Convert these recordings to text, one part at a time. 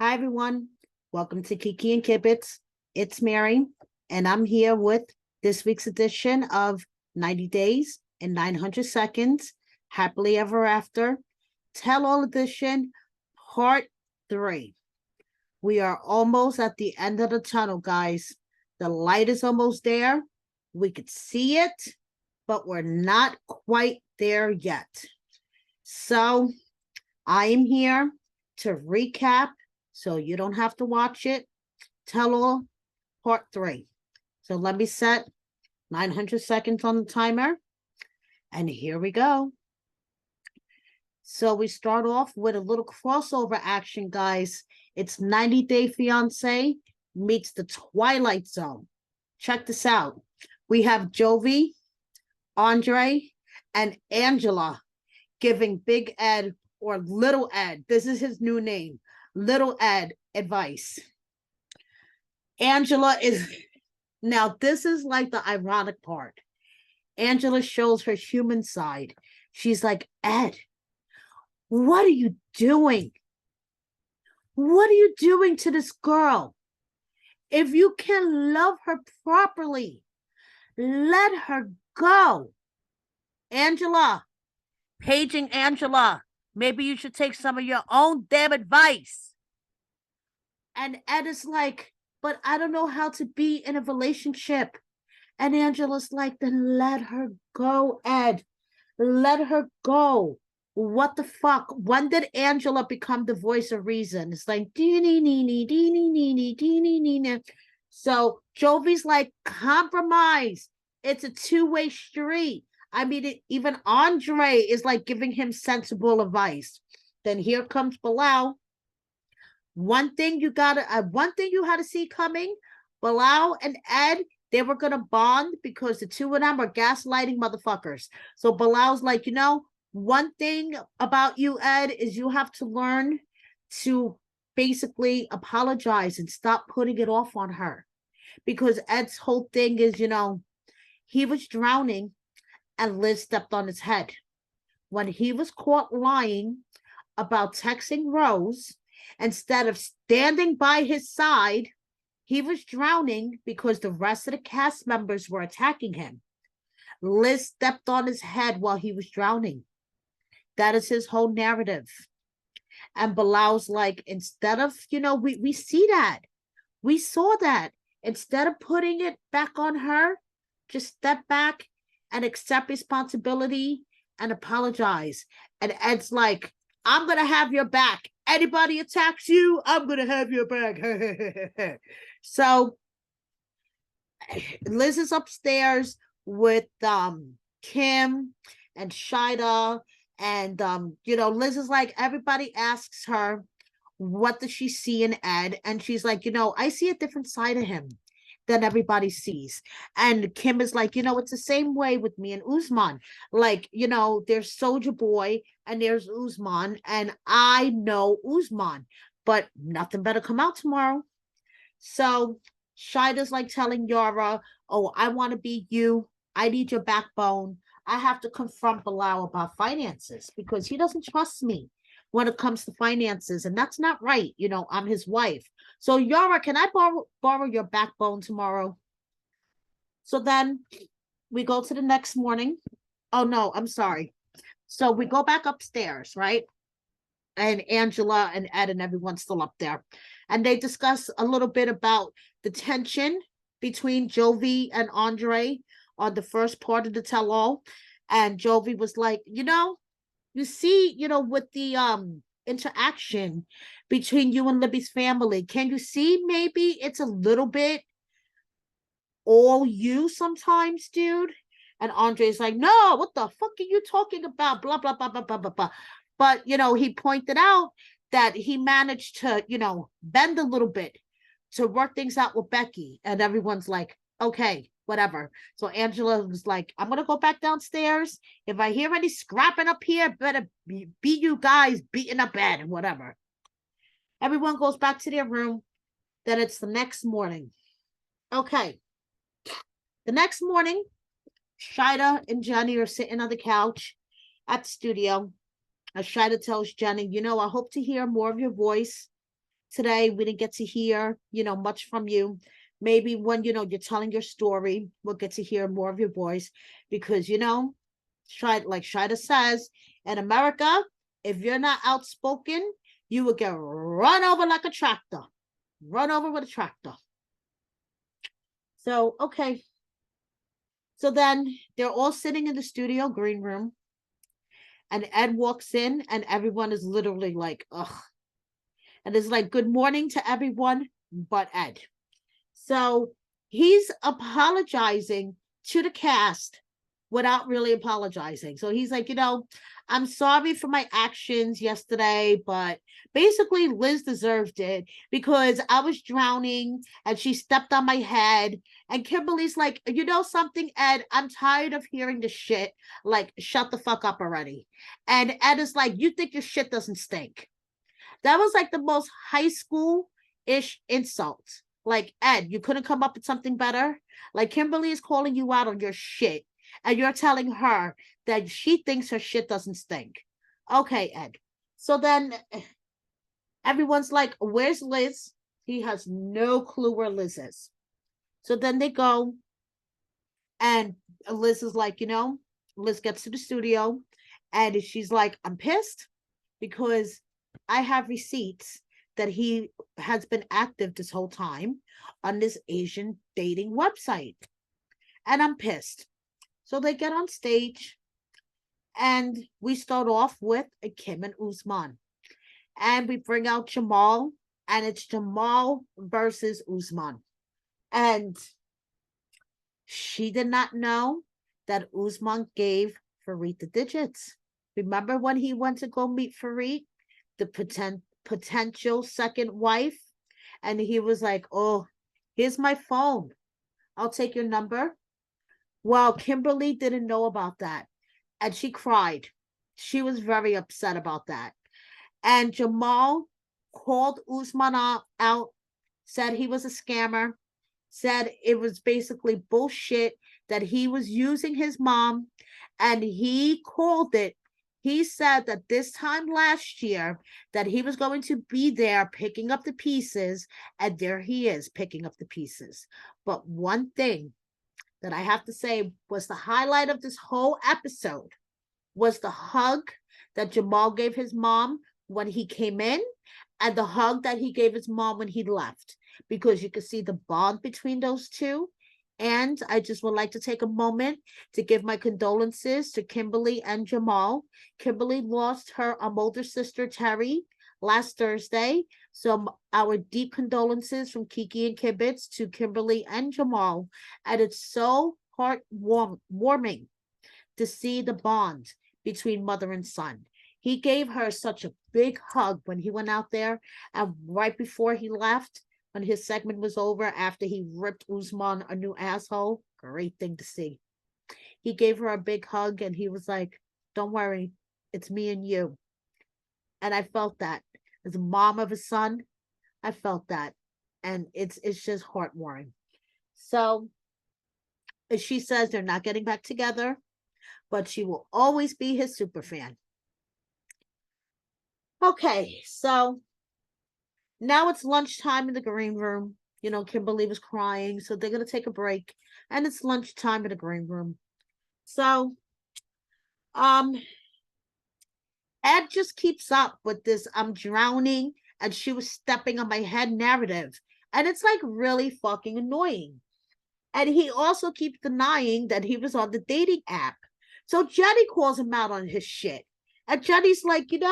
Hi, everyone. Welcome to Kiki and Kibitz. It's Mary, and I'm here with this week's edition of 90 Days in 900 Seconds, Happily Ever After, Tell All Edition, Part 3. We are almost at the end of the tunnel, guys. The light is almost there. We could see it, but we're not quite there yet. So I am here to recap so you don't have to watch it. Tell all part 3. So let me set 900 seconds on the timer. And here we go. So we start off with a little crossover action, guys. It's 90 Day Fiance meets the Twilight Zone. Check this out. We have Jovi, Andre, and Angela giving Big Ed or Little Ed. This is his new name. Little Ed advice. Angela is now, this is like the ironic part. Angela shows her human side. She's like, Ed, what are you doing? What are you doing to this girl? If you can love her properly, let her go. Angela, paging Angela, maybe you should take some of your own damn advice. And Ed is like, but I don't know how to be in a relationship. And Angela's like, then let her go, Ed. Let her go. What the fuck? When did Angela become the voice of reason? It's like, so Jovi's like, compromise. It's a two-way street. I mean, even Andre is like giving him sensible advice. Then here comes Bilal. One thing you had to see coming, Bilal and Ed, they were gonna bond because the two of them were gaslighting motherfuckers. So Bilal's like, one thing about you, Ed, is you have to learn to basically apologize and stop putting it off on her. Because Ed's whole thing is, he was drowning and Liz stepped on his head. When he was caught lying about texting Rose, instead of standing by his side, he was drowning because the rest of the cast members were attacking him. Liz stepped on his head while he was drowning. That is his whole narrative. And Bilal's like, instead of, we see that. We saw that. Instead of putting it back on her, just step back and accept responsibility and apologize. And Ed's like, I'm going to have your back. Anybody attacks you, I'm going to have your back. So Liz is upstairs with Kim and Shaida. And, Liz is like, everybody asks her, what does she see in Ed? And she's like, I see a different side of him than everybody sees. And Kim is like, it's the same way with me and Usman. Like, there's Soldier Boy and there's Usman, and I know Usman, but nothing better come out tomorrow. So Shaida's like telling Yara, oh, I want to be you. I need your backbone. I have to confront Bilal about finances because he doesn't trust me when it comes to finances. And that's not right. I'm his wife. So Yara, can I borrow your backbone tomorrow? So then we go to the next morning. Oh, no, I'm sorry. So we go back upstairs, right? And Angela and Ed and everyone's still up there. And they discuss a little bit about the tension between Jovi and Andre on the first part of the tell-all. And Jovi was like, you see, with the interaction between you and Libby's family, can you see maybe it's a little bit all you sometimes, dude? And Andre's like, no, what the fuck are you talking about? Blah, blah, blah, blah, blah, blah, blah. But, he pointed out that he managed to, bend a little bit to work things out with Becky. And everyone's like, okay, whatever. So Angela was like, I'm going to go back downstairs. If I hear any scrapping up here, better be you guys beating up Ed and whatever. Everyone goes back to their room. Then it's the next morning. Okay. The next morning, Shaida and Jenny are sitting on the couch at the studio. As Shaida tells Jenny, I hope to hear more of your voice today. We didn't get to hear, much from you. Maybe when, you're telling your story, we'll get to hear more of your voice because, like Shida says, in America, if you're not outspoken, you will get run over like a tractor. Run over with a tractor. So, okay. So then they're all sitting in the studio green room, and Ed walks in, and everyone is literally like, ugh. And it's like, good morning to everyone but Ed. So he's apologizing to the cast without really apologizing. So he's like, I'm sorry for my actions yesterday, but basically Liz deserved it because I was drowning and she stepped on my head. And Kimberly's like, you know something, Ed, I'm tired of hearing the shit. Like, shut the fuck up already. And Ed is like, you think your shit doesn't stink. That was like the most high school-ish insult. Like, Ed, you couldn't come up with something better? Like, Kimberly is calling you out on your shit, and you're telling her that she thinks her shit doesn't stink. Okay, Ed. So then everyone's like, where's Liz? He has no clue where Liz is. So then they go, and Liz is like, Liz gets to the studio, and she's like, I'm pissed because I have receipts that he has been active this whole time on this Asian dating website. And I'm pissed. So they get on stage and we start off with a Kim and Usman. And we bring out Jamal, and it's Jamal versus Usman. And she did not know that Usman gave Farid the digits. Remember when he went to go meet Farid, the potential second wife? And he was like, oh, here's my phone. I'll take your number. Well, Kimberly didn't know about that. And she cried. She was very upset about that. And Jamal called Usman out, said he was a scammer, said it was basically bullshit, that he was using his mom, and he called it. He said that this time last year that he was going to be there picking up the pieces, and there he is picking up the pieces. But one thing that I have to say was the highlight of this whole episode was the hug that Jamal gave his mom when he came in, and the hug that he gave his mom when he left, because you could see the bond between those two. And I just would like to take a moment to give my condolences to Kimberly and Jamal. Kimberly lost her older sister, Terry, last Thursday. So our deep condolences from Kiki and Kibbitz to Kimberly and Jamal. And it's so heartwarming to see the bond between mother and son. He gave her such a big hug when he went out there. And right before he left, when his segment was over, after he ripped Usman a new asshole, great thing to see. He gave her a big hug and he was like, don't worry, it's me and you. And I felt that. As a mom of a son, I felt that. And it's just heartwarming. So as she says, they're not getting back together, but she will always be his super fan. Okay, so now it's lunchtime in the green room. Kimberly was crying, so they're going to take a break. And it's lunchtime in the green room. So, Ed just keeps up with this I'm drowning and she was stepping on my head narrative. And it's like really fucking annoying. And he also keeps denying that he was on the dating app. So Jenny calls him out on his shit. And Jenny's like, your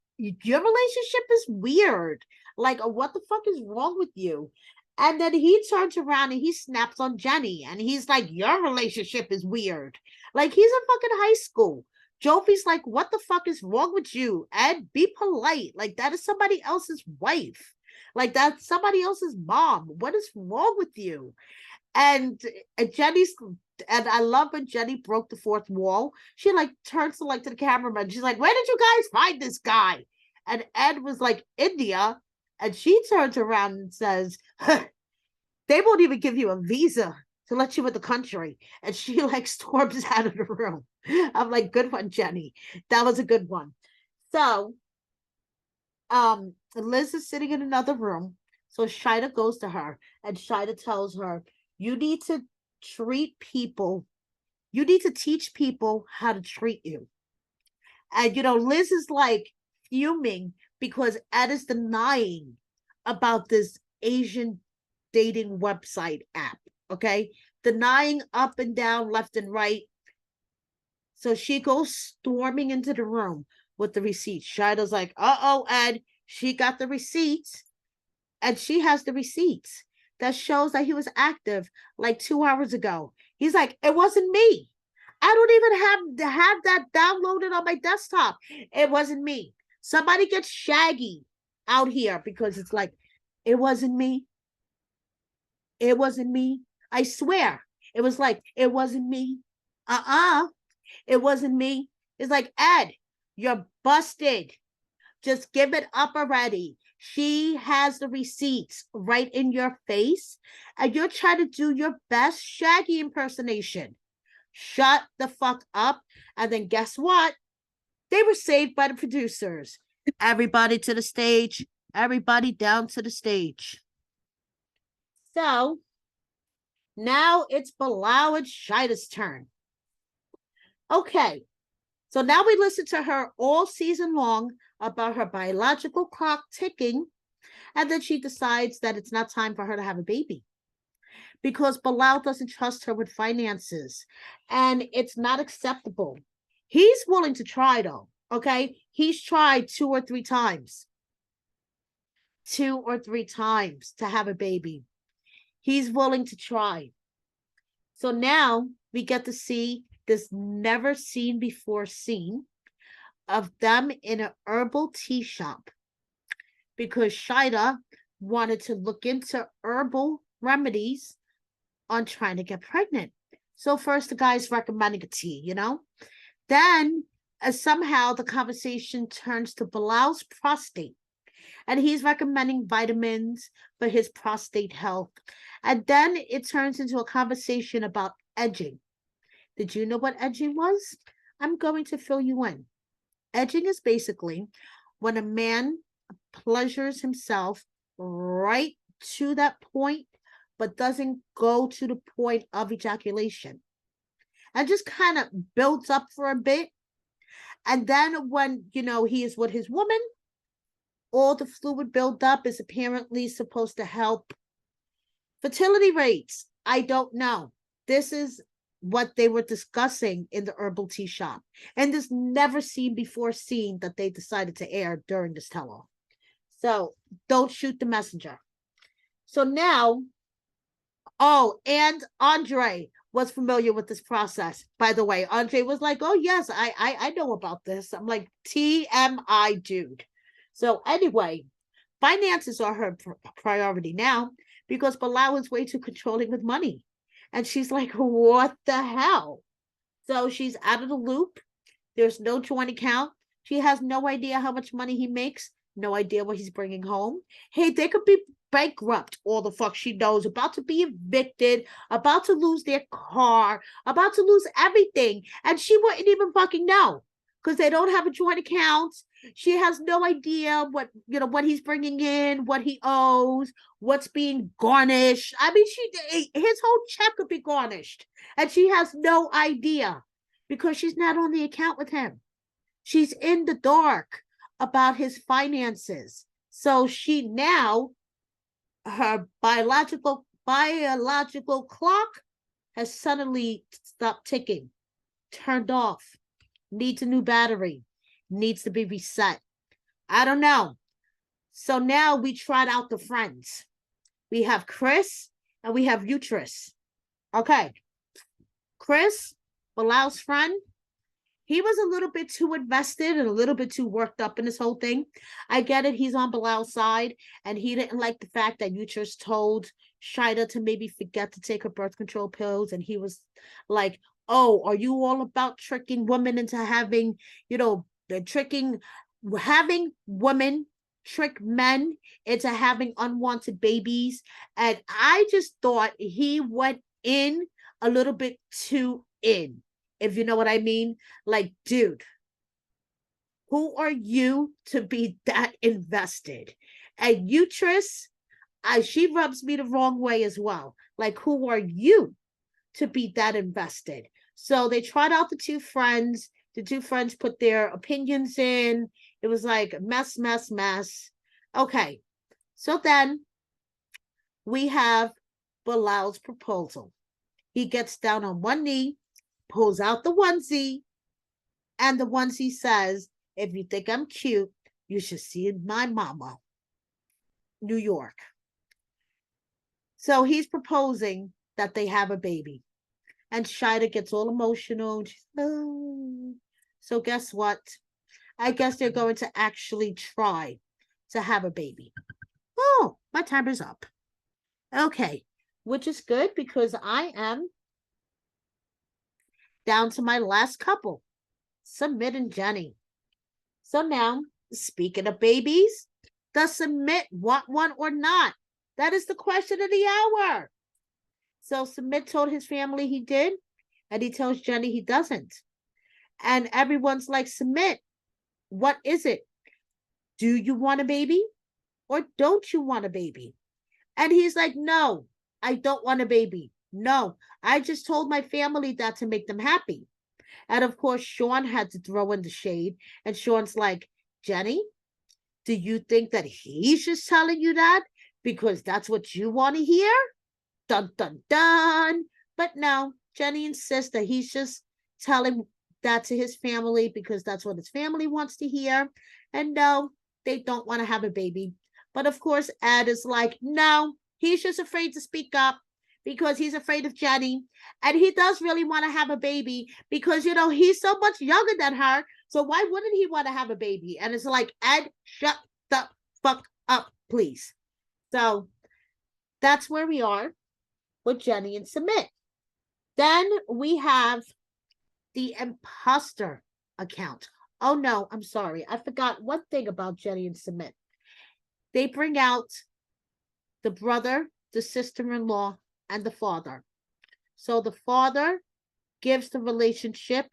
relationship is weird. Like, what the fuck is wrong with you? And then he turns around and he snaps on Jenny. And he's like, your relationship is weird. Like, he's in fucking high school. Jovi's like, what the fuck is wrong with you? Ed, be polite. Like, that is somebody else's wife. Like, that's somebody else's mom. What is wrong with you? And Jenny's, and I love when Jenny broke the fourth wall. She like turns to the cameraman. She's like, where did you guys find this guy? And Ed was like, India. And she turns around and says, they won't even give you a visa to let you in the country. And she like storms out of the room. I'm like, good one, Jenny. That was a good one. So Liz is sitting in another room. So Shida goes to her and Shida tells her, you need to treat people, you need to teach people how to treat you. And Liz is like fuming because Ed is denying about this Asian dating website app. Okay. Denying up and down, left and right. So she goes storming into the room with the receipts. Shida's like, oh, Ed, she got the receipts. And she has the receipts that shows that he was active like 2 hours ago. He's like, it wasn't me. I don't even have that downloaded on my desktop. It wasn't me. Somebody gets shaggy out here because it's like, it wasn't me. It wasn't me. I swear. It was like, it wasn't me. It wasn't me. It's like, Ed, you're busted. Just give it up already. She has the receipts right in your face, and you're trying to do your best Shaggy impersonation. Shut the fuck up. And then guess what? They were saved by the producers. Everybody to the stage. Everybody down to the stage. So now it's Bilal and Shaida's turn. Okay. So now we listen to her all season long about her biological clock ticking, and then she decides that it's not time for her to have a baby because Bilal doesn't trust her with finances, and it's not acceptable. He's willing to try though, okay? He's tried 2 or 3 times to have a baby. He's willing to try. So now we get to see this never seen before scene of them in an herbal tea shop because Shida wanted to look into herbal remedies on trying to get pregnant. So first the guy's recommending a tea, Then somehow the conversation turns to Bilal's prostate. And he's recommending vitamins for his prostate health. And then it turns into a conversation about edging. Did you know what edging was? I'm going to fill you in. Edging is basically when a man pleasures himself right to that point, but doesn't go to the point of ejaculation and just kind of builds up for a bit. And then when, he is with his woman, all the fluid buildup is apparently supposed to help fertility rates. I don't know. This is what they were discussing in the herbal tea shop. And this never seen before scene that they decided to air during this tell-all. So don't shoot the messenger. So now, and Andre was familiar with this process. By the way, Andre was like, oh, yes, I know about this. I'm like, TMI, dude. So anyway, finances are her priority now because Bilal is way too controlling with money. And she's like, what the hell? So she's out of the loop. There's no joint account. She has no idea how much money he makes, no idea what he's bringing home. Hey, they could be bankrupt, all the fuck she knows, about to be evicted, about to lose their car, about to lose everything. And she wouldn't even fucking know because they don't have a joint account. She has no idea what he's bringing in, what he owes, what's being garnished. I mean, his whole check could be garnished, and she has no idea because she's not on the account with him. She's in the dark about his finances. So she now, her biological clock has suddenly stopped ticking, turned off, needs a new battery, needs to be reset. I don't know. So now we tried out the friends. We have Chris and we have Uterus. Okay. Chris, Bilal's friend, he was a little bit too invested and a little bit too worked up in this whole thing. I get it. He's on Bilal's side, and he didn't like the fact that Uterus told Shida to maybe forget to take her birth control pills. And he was like, oh, are you all about tricking women into having, having women trick men into having unwanted babies? And I just thought he went in a little bit too in, if you know what I mean. Like, dude, Who are you to be that invested? And you, Tris, she rubs me the wrong way as well. Like, who are you to be that invested? So they tried out the two friends. The two friends put their opinions in. It was like mess, mess, mess. Okay. So then we have Bilal's proposal. He gets down on one knee, pulls out the onesie, and the onesie says, if you think I'm cute, you should see my mama, New York. So he's proposing that they have a baby. And Shaida gets all emotional. She's, oh. So guess what? I guess they're going to actually try to have a baby. Oh, my timer's up. Okay, which is good because I am down to my last couple, Sumit and Jenny. So now, speaking of babies, does Sumit want one or not? That is the question of the hour. So Sumit told his family he did, and he tells Jenny he doesn't. And everyone's like, Sumit, what is it? Do you want a baby or don't you want a baby? And he's like, no, I don't want a baby. No, I just told my family that to make them happy. And of course, Sean had to throw in the shade. And Sean's like, Jenny, do you think that he's just telling you that because that's what you want to hear? Dun, dun, dun. But no, Jenny insists that he's just telling that to his family because that's what his family wants to hear. And no, they don't want to have a baby. But of course, Ed is like, no, he's just afraid to speak up because he's afraid of Jenny. And he does really want to have a baby because, you know, he's so much younger than her. So why wouldn't he want to have a baby? And it's like, Ed, shut the fuck up, please. So that's where we are with Jenny and Sumit. Then we have the imposter account. Oh no, I'm sorry. I forgot one thing about Jenny and Sumit. They bring out the brother, the sister-in-law, and the father. So the father gives the relationship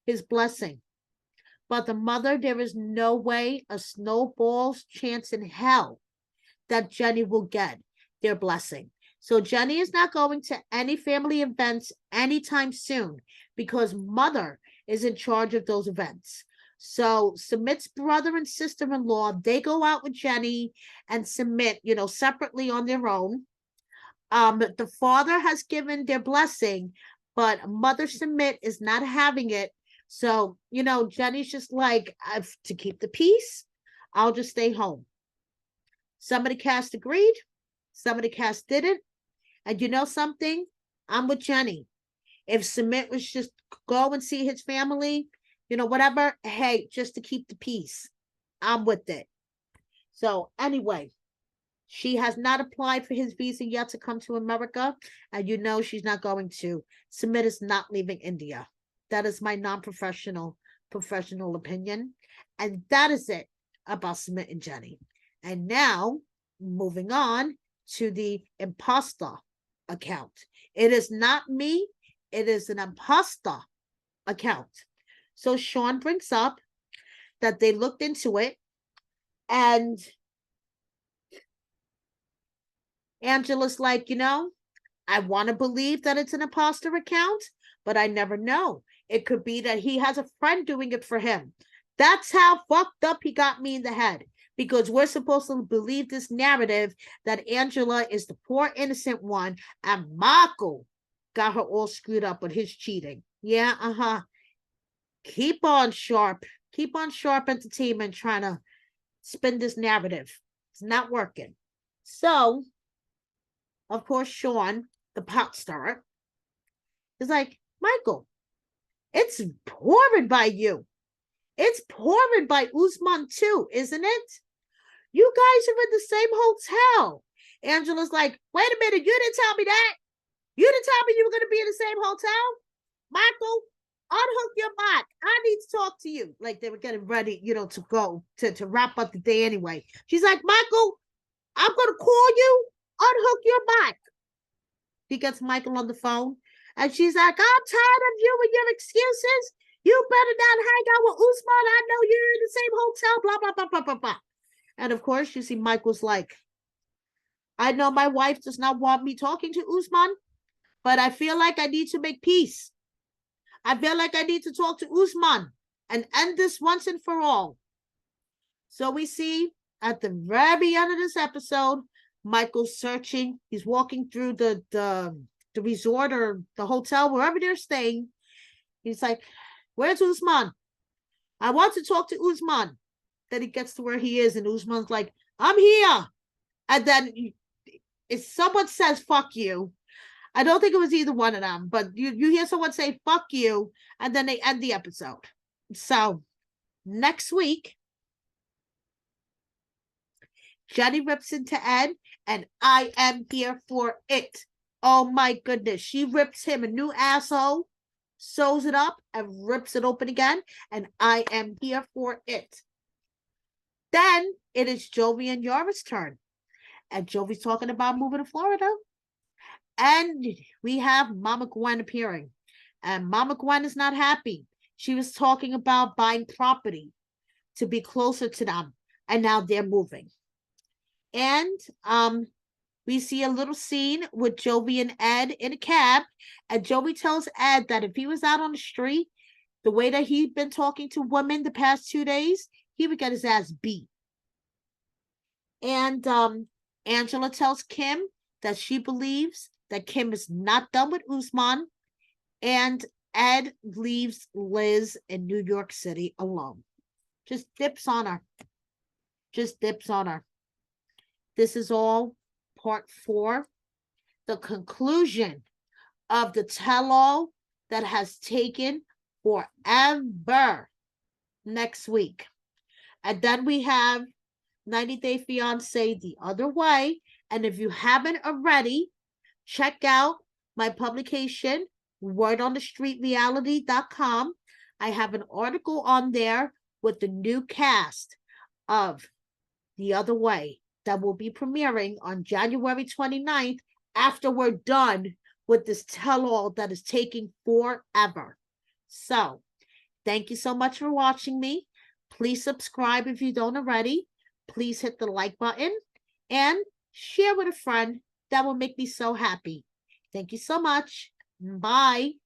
his blessing. But the mother, there is no way, a snowball's chance in hell that Jenny will get their blessing. So Jenny is not going to any family events anytime soon because mother is in charge of those events. So Sumit's brother and sister-in-law, they go out with Jenny and Sumit, you know, separately on their own. The father has given their blessing, but Mother Sumit is not having it. So, you know, Jenny's just like, to keep the peace, I'll just stay home. Some of the cast agreed, some of the cast didn't. And you know something? I'm with Jenny. If Sumit was just go and see his family, you know, whatever, hey, just to keep the peace, I'm with it. So anyway, she has not applied for his visa yet to come to America, and you know she's not going to. Sumit is not leaving India. That is my non-professional professional opinion. And that is it about Sumit and Jenny. And now, moving on to the imposter account. It is not me. It is an imposter account. So Sean brings up that they looked into it and Angela's like, you know, I want to believe that it's an imposter account, but I never know. It could be that he has a friend doing it for him. That's how fucked up he got me in the head. Because we're supposed to believe this narrative that Angela is the poor innocent one and Marco got her all screwed up with his cheating. Yeah, Keep on sharp entertainment trying to spin this narrative. It's not working. So, of course, Sean, the pot stirrer, is like, Michael, it's pouring by you. It's pouring by Usman too, isn't it? You guys are in the same hotel. Angela's like, wait a minute, you didn't tell me that. You didn't tell me you were going to be in the same hotel. Michael, unhook your mic. I need to talk to you. Like they were getting ready, you know, to go to wrap up the day anyway. She's like, Michael, I'm going to call you. Unhook your mic. He gets Michael on the phone. And she's like, I'm tired of you and your excuses. You better not hang out with Usman. I know you're in the same hotel, blah, blah, blah, blah, blah, blah. And of course, you see Michael's like, I know my wife does not want me talking to Usman, but I feel like I need to make peace. I feel like I need to talk to Usman and end this once and for all. So we see at the very end of this episode, Michael's searching. He's walking through the resort or the hotel, wherever they're staying. He's like, where's Usman? I want to talk to Usman. Then he gets to where he is, and Usman's like, I'm here. And then if someone says, fuck you, I don't think it was either one of them, but you hear someone say, fuck you, and then they end the episode. So next week, Jenny rips into Ed, and I am here for it. Oh my goodness. She rips him a new asshole, sews it up, and rips it open again, and I am here for it. Then it is Jovi and Yara's turn. And Jovi's talking about moving to Florida. And we have Mama Gwen appearing. And Mama Gwen is not happy. She was talking about buying property to be closer to them. And now they're moving. And we see a little scene with Jovi and Ed in a cab. And Jovi tells Ed that if he was out on the street, the way that he'd been talking to women the past 2 days, he would get his ass beat. And Angela tells Kim that she believes that Kim is not done with Usman. And Ed leaves Liz in New York City alone. Just dips on her. Just dips on her. This is all part 4. The conclusion of the tell-all that has taken forever next week. And then we have 90 Day Fiance The Other Way. And if you haven't already, check out my publication, wordonthestreetreality.com. I have an article on there with the new cast of The Other Way that will be premiering on January 29th after we're done with this tell-all that is taking forever. So, thank you so much for watching me. Please subscribe if you don't already. Please hit the like button and share with a friend. That will make me so happy. Thank you so much. Bye.